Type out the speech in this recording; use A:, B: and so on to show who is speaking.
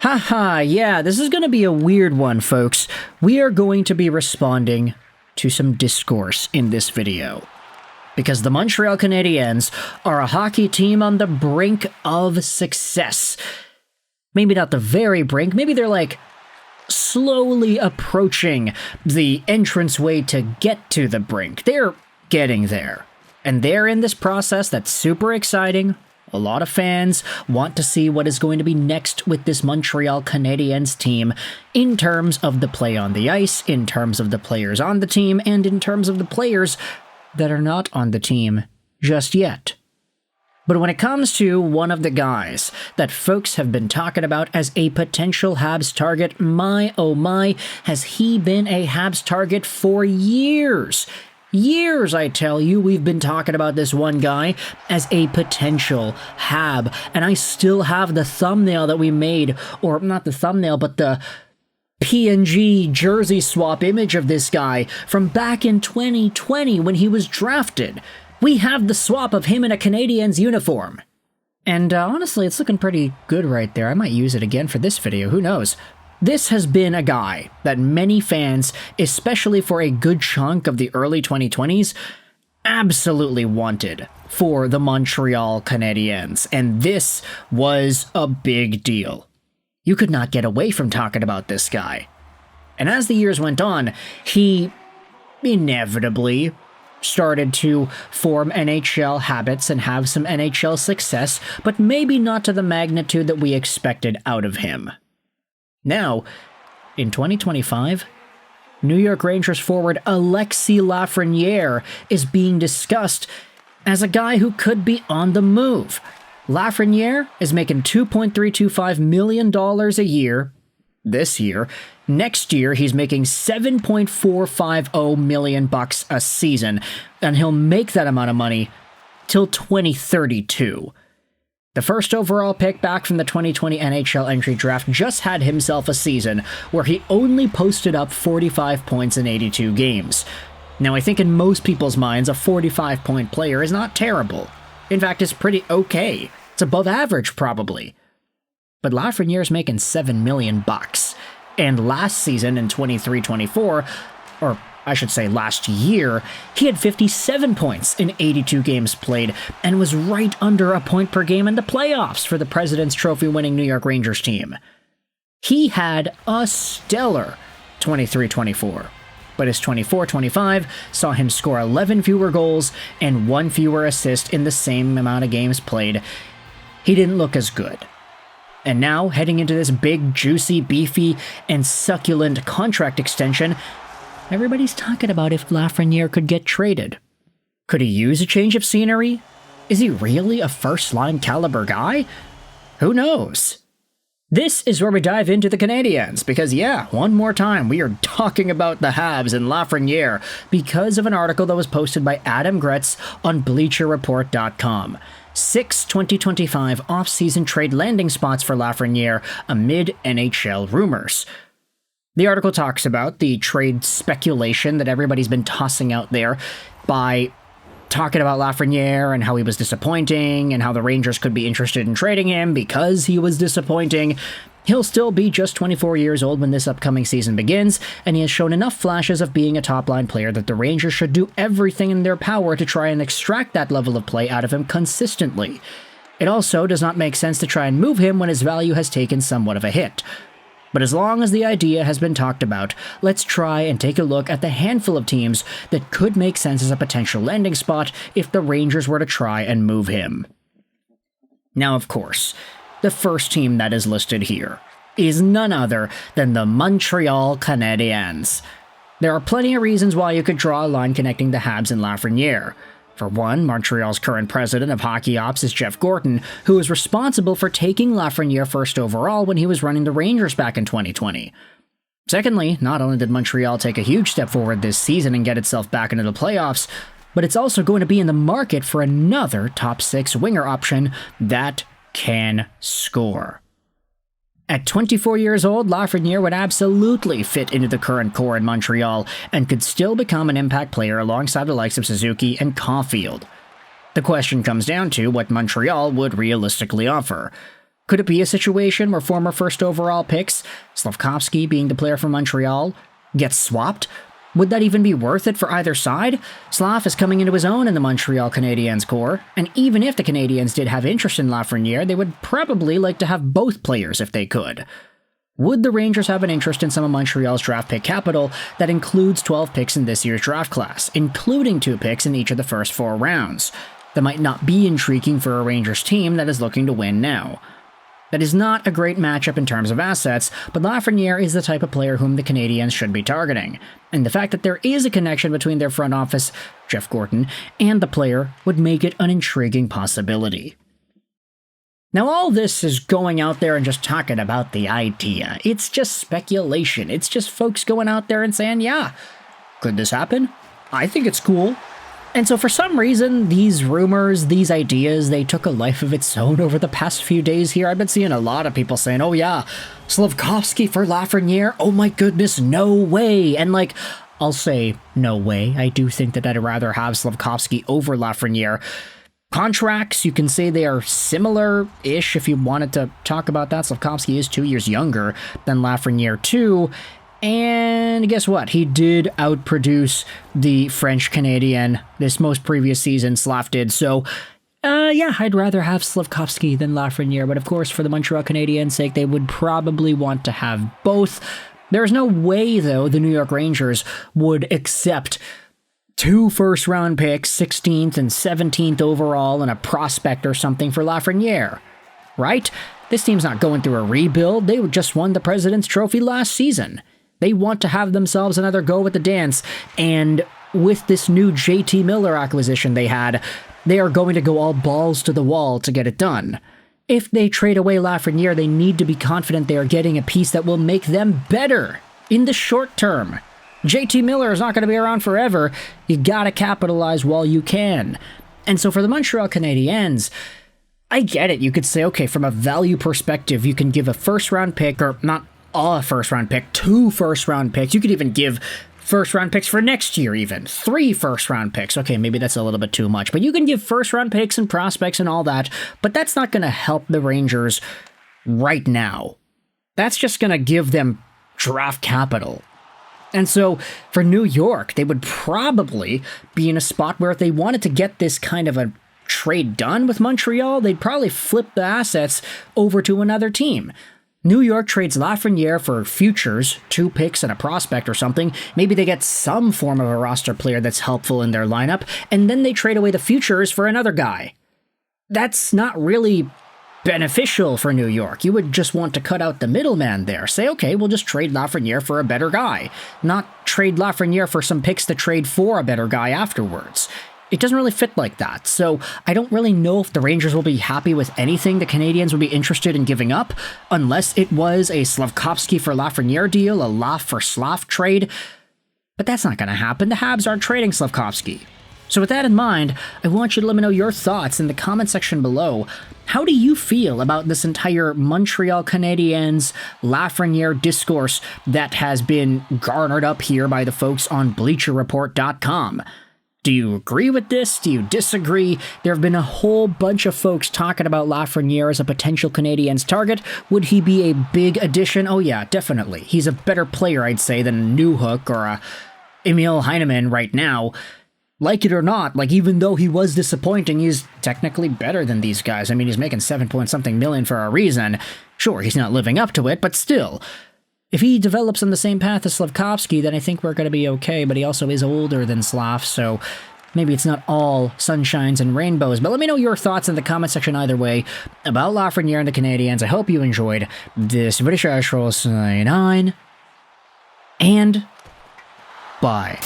A: Haha, yeah, this is going to be a weird one, folks. We are going to be responding to some discourse in this video. Because the Montreal Canadiens are a hockey team on the brink of success. Maybe not the very brink, maybe they're like slowly approaching the entranceway to get to the brink. They're getting there. And they're in this process that's super exciting. A lot of fans want to see what is going to be next with this Montreal Canadiens team in terms of the play on the ice, in terms of the players on the team, and in terms of the players that are not on the team just yet. But when it comes to one of the guys that folks have been talking about as a potential Habs target, my oh my, has he been a Habs target for years. Years, I tell you, we've been talking about this one guy as a potential Hab, and I still have the thumbnail that we made, or not the thumbnail, but the PNG jersey swap image of this guy from back in 2020 when he was drafted. We have the swap of him in a Canadiens uniform. And honestly, it's looking pretty good right there. I might use it again for this video, who knows? This has been a guy that many fans, especially for a good chunk of the early 2020s, absolutely wanted for the Montreal Canadiens, and this was a big deal. You could not get away from talking about this guy. And as the years went on, he inevitably started to form NHL habits and have some NHL success, but maybe not to the magnitude that we expected out of him. Now, in 2025, New York Rangers forward Alexis Lafreniere is being discussed as a guy who could be on the move. Lafreniere is making $2.325 million a year this year. Next year, he's making $7.450 million a season, and he'll make that amount of money till 2032. The first overall pick back from the 2020 NHL Entry Draft just had himself a season where he only posted up 45 points in 82 games. Now, I think in most people's minds, a 45-point player is not terrible. In fact, it's pretty okay. It's above average, probably. But Lafreniere's making $7 million. And last season, in 23-24, or I should say last year, he had 57 points in 82 games played and was right under a point per game in the playoffs for the President's Trophy winning New York Rangers team. He had a stellar 23-24, but his 24-25 saw him score 11 fewer goals and 1 fewer assist in the same amount of games played. He didn't look as good. And now, heading into this big, juicy, beefy, and succulent contract extension, everybody's talking about if Lafreniere could get traded. Could he use a change of scenery? Is he really a first-line caliber guy? Who knows? This is where we dive into the Canadiens, because yeah, one more time, we are talking about the Habs and Lafreniere because of an article that was posted by Adam Gretz on BleacherReport.com. 6 2025 off-season trade landing spots for Lafreniere amid NHL rumors. The article talks about the trade speculation that everybody's been tossing out there by talking about Lafreniere and how he was disappointing and how the Rangers could be interested in trading him because he was disappointing. He'll still be just 24 years old when this upcoming season begins, and he has shown enough flashes of being a top-line player that the Rangers should do everything in their power to try and extract that level of play out of him consistently. It also does not make sense to try and move him when his value has taken somewhat of a hit. But as long as the idea has been talked about, let's try and take a look at the handful of teams that could make sense as a potential landing spot if the Rangers were to try and move him. Now, of course, the first team that is listed here is none other than the Montreal Canadiens. There are plenty of reasons why you could draw a line connecting the Habs and Lafreniere. For one, Montreal's current president of hockey ops is Jeff Gorton, who is responsible for taking Lafreniere first overall when he was running the Rangers back in 2020. Secondly, not only did Montreal take a huge step forward this season and get itself back into the playoffs, but it's also going to be in the market for another top 6 winger option that can score. At 24 years old, Lafreniere would absolutely fit into the current core in Montreal and could still become an impact player alongside the likes of Suzuki and Caulfield. The question comes down to what Montreal would realistically offer. Could it be a situation where former first overall picks, Slafkovsky being the player from Montreal, gets swapped? Would that even be worth it for either side? Slav is coming into his own in the Montreal Canadiens core, and even if the Canadiens did have interest in Lafreniere, they would probably like to have both players if they could. Would the Rangers have an interest in some of Montreal's draft pick capital that includes 12 picks in this year's draft class, including 2 picks in each of the first 4 rounds? That might not be intriguing for a Rangers team that is looking to win now. That is not a great matchup in terms of assets, but Lafreniere is the type of player whom the Canadiens should be targeting, and the fact that there is a connection between their front office, Jeff Gorton, and the player would make it an intriguing possibility. Now all this is going out there and just talking about the idea. It's just speculation. It's just folks going out there and saying, yeah, could this happen? I think it's cool. And so for some reason, these rumors, these ideas, they took a life of its own over the past few days here. I've been seeing a lot of people saying, oh yeah, Slafkovsky for Lafreniere, oh my goodness, no way. And like, I'll say no way. I do think that I'd rather have Slafkovsky over Lafreniere. Contracts, you can say they are similar-ish if you wanted to talk about that. Slafkovsky is 2 years younger than Lafreniere too. And guess what? He did outproduce the French Canadian this most previous season, Slav did. So, yeah, I'd rather have Slafkovsky than Lafreniere. But of course, for the Montreal Canadiens' sake, they would probably want to have both. There's no way, though, the New York Rangers would accept 2 first-round picks, 16th and 17th overall, and a prospect or something for Lafreniere, right? This team's not going through a rebuild. They just won the President's Trophy last season. They want to have themselves another go at the dance, and with this new JT Miller acquisition they had, they are going to go all balls to the wall to get it done. If they trade away Lafreniere, they need to be confident they are getting a piece that will make them better in the short term. JT Miller is not going to be around forever. You gotta capitalize while you can. And so for the Montreal Canadiens, I get it. You could say, okay, from a value perspective, you can give a first-round pick, or not a first-round pick, 2 first-round picks. You could even give first-round picks for next year even. 3 first-round picks. Okay, maybe that's a little bit too much, but you can give first-round picks and prospects and all that, but that's not going to help the Rangers right now. That's just going to give them draft capital. And so for New York, they would probably be in a spot where if they wanted to get this kind of a trade done with Montreal, they'd probably flip the assets over to another team. New York trades Lafreniere for futures, 2 picks and a prospect or something. Maybe they get some form of a roster player that's helpful in their lineup, and then they trade away the futures for another guy. That's not really beneficial for New York. You would just want to cut out the middleman there. Say, okay, we'll just trade Lafreniere for a better guy, not trade Lafreniere for some picks to trade for a better guy afterwards. It doesn't really fit like that, so I don't really know if the Rangers will be happy with anything the Canadiens would be interested in giving up, unless it was a Slafkovsky for Lafreniere deal, a Laf for Slav trade, but that's not going to happen. The Habs aren't trading Slafkovsky. So with that in mind, I want you to let me know your thoughts in the comment section below. How do you feel about this entire Montreal Canadiens Lafreniere discourse that has been garnered up here by the folks on BleacherReport.com? Do you agree with this? Do you disagree? There have been a whole bunch of folks talking about Lafreniere as a potential Canadiens target. Would he be a big addition? Oh yeah, definitely. He's a better player, I'd say, than Newhook or a Emil Heineman right now. Like it or not, like even though he was disappointing, he's technically better than these guys. I mean, he's making 7-point-something million for a reason. Sure, he's not living up to it, but still. If he develops on the same path as Slafkovsky, then I think we're going to be okay, but he also is older than Slav, so maybe it's not all sunshines and rainbows. But let me know your thoughts in the comment section either way about Lafreniere and the Canadiens. I hope you enjoyed this video. Sign on, and bye.